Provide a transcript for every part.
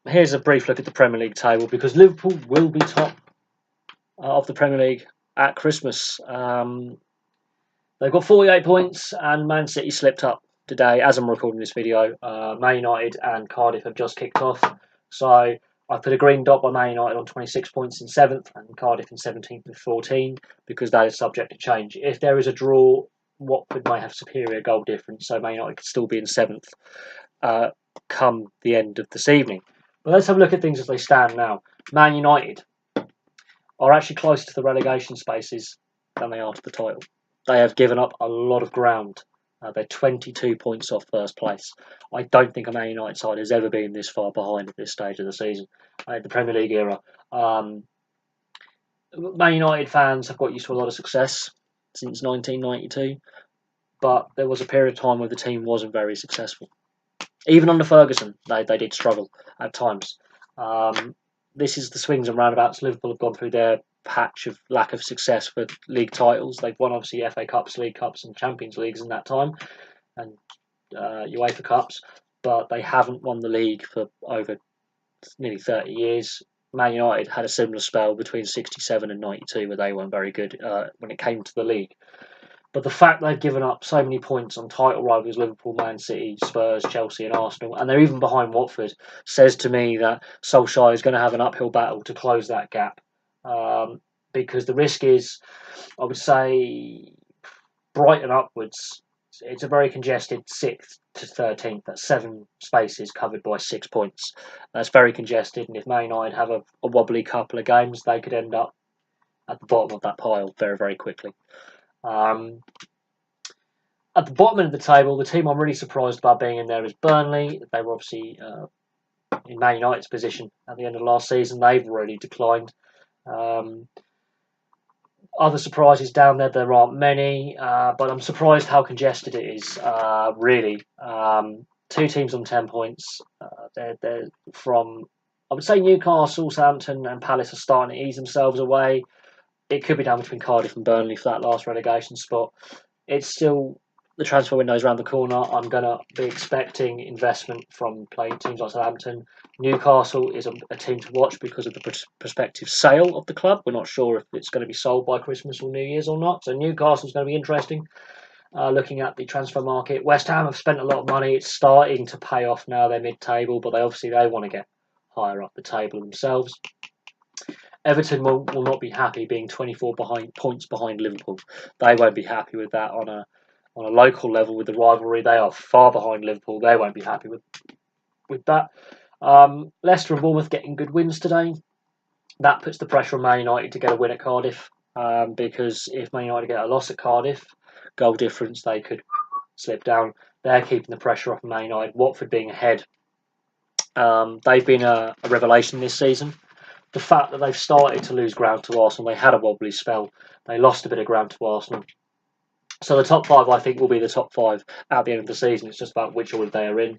Here's a brief look at the Premier League table because Liverpool will be top of the Premier League at Christmas. They've got 48 points and Man City slipped up today as I'm recording this video. Man United and Cardiff have just kicked off. So I put a green dot by Man United on 26 points in 7th and Cardiff in 17th with 14 because that is subject to change. If there is a draw, Watford may have superior goal difference, so Man United could still be in 7th come the end of this evening. But let's have a look at things as they stand now. Man United are actually closer to the relegation spaces than they are to the title. They have given up a lot of ground. They're 22 points off first place. I don't think a Man United side has ever been this far behind at this stage of the season, the Premier League era. Man United fans have got used to a lot of success since 1992, but there was a period of time where the team wasn't very successful. Even under Ferguson, they did struggle at times. This is the swings and roundabouts. Liverpool have gone through their patch of lack of success for league titles. They've won obviously FA Cups, League Cups and Champions Leagues in that time and UEFA Cups, but they haven't won the league for over nearly 30 years. Man United had a similar spell between 67 and 92 where they weren't very good when it came to the league. But the fact they've given up so many points on title rivals Liverpool, Man City, Spurs, Chelsea and Arsenal, and they're even behind Watford, says to me that Solskjaer is going to have an uphill battle to close that gap. Because the risk is, I would say, Brighton upwards, it's a very congested 6th to 13th. That's 7 spaces covered by 6 points. That's very congested, and if Man United have a wobbly couple of games, they could end up at the bottom of that pile very, very quickly. At the bottom end of the table, the team I'm really surprised about being in there is Burnley. They were obviously in Man United's position at the end of last season. They've really declined. Other surprises down there aren't many, but I'm surprised how congested it is, really. 2 teams on 10 points. They're from, I would say, Newcastle, Southampton and Palace are starting to ease themselves away. It could be down between Cardiff and Burnley for that last relegation spot. It's still, the transfer window is around the corner. I'm going to be expecting investment from playing teams like Southampton. Newcastle is a team to watch because of the prospective sale of the club. We're not sure if it's going to be sold by Christmas or New Year's or not. So Newcastle's going to be interesting. Looking at the transfer market, West Ham have spent a lot of money. It's starting to pay off now. They're mid-table, but they want to get higher up the table themselves. Everton will not be happy being 24 points behind Liverpool. They won't be happy with that on a local level with the rivalry. They are far behind Liverpool. They won't be happy with that. Leicester and Bournemouth getting good wins today. That puts the pressure on Man United to get a win at Cardiff. Because if Man United get a loss at Cardiff, goal difference, they could slip down. They're keeping the pressure off Man United. Watford being ahead. They've been a revelation this season. The fact that they've started to lose ground to Arsenal, they had a wobbly spell. They lost a bit of ground to Arsenal. So the top 5, I think, will be the top 5 at the end of the season. It's just about which order they are in.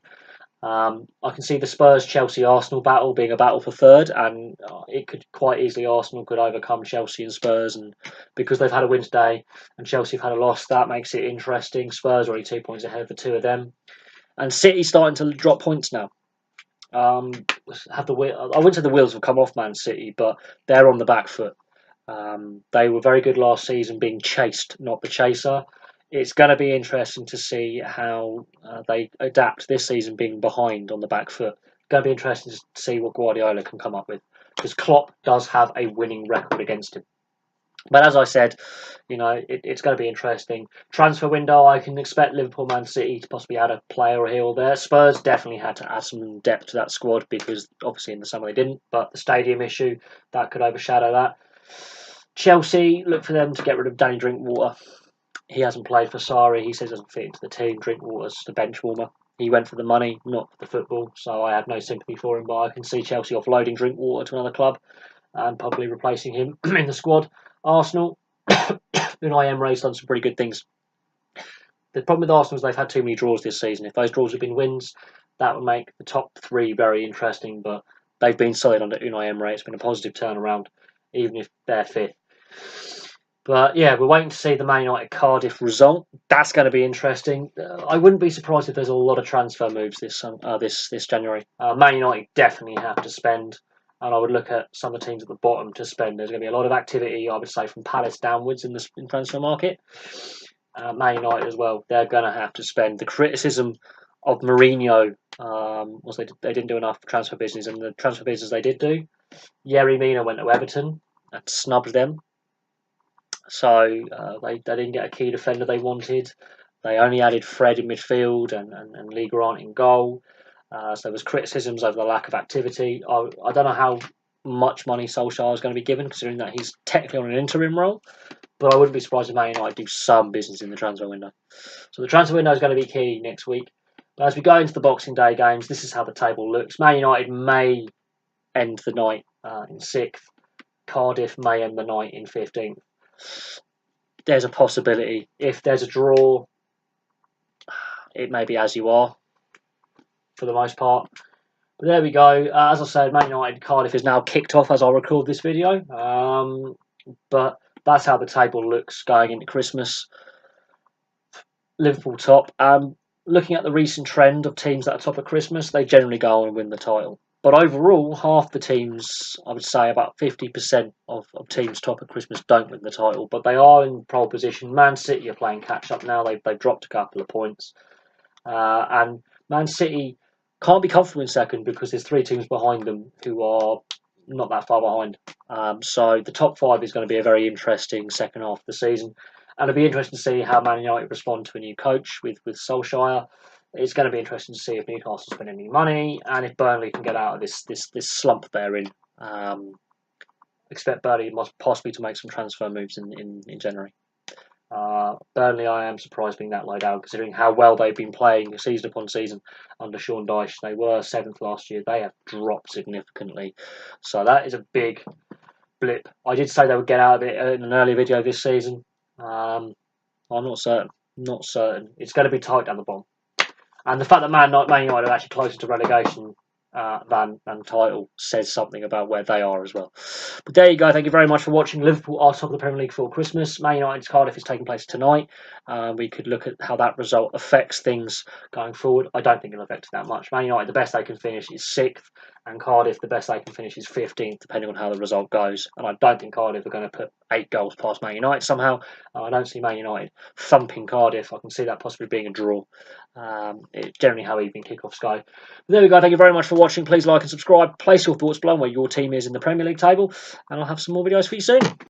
I can see the Spurs, Chelsea, Arsenal battle being a battle for 3rd, and it could quite easily, Arsenal could overcome Chelsea and Spurs, and because they've had a win today and Chelsea have had a loss, that makes it interesting. Spurs are only 2 points ahead of the 2 of them, and City starting to drop points now. I wouldn't say the wheels have come off Man City, but they're on the back foot. They were very good last season, being chased, not the chaser. It's going to be interesting to see how they adapt this season, being behind on the back foot. It's going to be interesting to see what Guardiola can come up with, because Klopp does have a winning record against him. But as I said, it's going to be interesting. Transfer window, I can expect Liverpool, Man City to possibly add a player here or there. Spurs definitely had to add some depth to that squad because obviously in the summer they didn't. But the stadium issue, that could overshadow that. Chelsea, look for them to get rid of Danny Drinkwater. He hasn't played for Sarri. He says he doesn't fit into the team. Drinkwater's the bench warmer. He went for the money, not for the football. So I have no sympathy for him. But I can see Chelsea offloading Drinkwater to another club and probably replacing him in the squad. Arsenal, Unai Emery's done some pretty good things. The problem with Arsenal is they've had too many draws this season. If those draws had been wins, that would make the top 3 very interesting. But they've been solid under Unai Emery. It's been a positive turnaround, even if they're 5th. But yeah, we're waiting to see the Man United Cardiff result. That's going to be interesting. I wouldn't be surprised if there's a lot of transfer moves this January. Man United definitely have to spend, and I would look at some of the teams at the bottom to spend. There's going to be a lot of activity, I would say, from Palace downwards in the transfer market. Man United as well. They're going to have to spend. The criticism of Mourinho was they didn't do enough transfer business, and the transfer business they did do. Yerry Mina went to Everton and snubbed them. So they didn't get a key defender they wanted. They only added Fred in midfield and Lee Grant in goal. So there was criticisms over the lack of activity. I don't know how much money Solskjaer is going to be given, considering that he's technically on an interim role. But I wouldn't be surprised if Man United do some business in the transfer window. So the transfer window is going to be key next week. But as we go into the Boxing Day games, this is how the table looks. Man United may end the night in 6th. Cardiff may end the night in 15th. There's a possibility. If there's a draw, it may be as you are for the most part. But there we go. As I said, Man United Cardiff is now kicked off as I record this video. But that's how the table looks going into Christmas. Liverpool top. Looking at the recent trend of teams that are top at Christmas, they generally go on and win the title. But overall, half the teams, I would say about 50% of teams top at Christmas don't win the title. But they are in pole position. Man City are playing catch up now. They've dropped a couple of points. And Man City can't be comfortable in second because there's 3 teams behind them who are not that far behind. So the top 5 is going to be a very interesting second half of the season. And it'll be interesting to see how Man United respond to a new coach with Solskjaer. It's going to be interesting to see if Newcastle spend any money and if Burnley can get out of this slump they're in. Expect Burnley possibly to make some transfer moves in January. Burnley, I am surprised being that low down, considering how well they've been playing season upon season under Sean Dyche. They were 7th last year. They have dropped significantly. So that is a big blip. I did say they would get out of it in an earlier video this season. I'm not certain. Not certain. It's going to be tight down the bottom. And the fact that Man United are actually closer to relegation than title says something about where they are as well. But there you go. Thank you very much for watching. Liverpool are top of the Premier League for Christmas. Man United's Cardiff is taking place tonight. We could look at how that result affects things going forward. I don't think it'll affect it that much. Man United, the best they can finish is 6th, and Cardiff, the best they can finish is 15th, depending on how the result goes. And I don't think Cardiff are going to put 8 goals past Man United somehow. I don't see Man United thumping Cardiff. I can see that possibly being a draw. It's generally how even kickoffs go. But there we go. Thank you very much for watching. Please like and subscribe. Place your thoughts below where your team is in the Premier League table, and I'll have some more videos for you soon.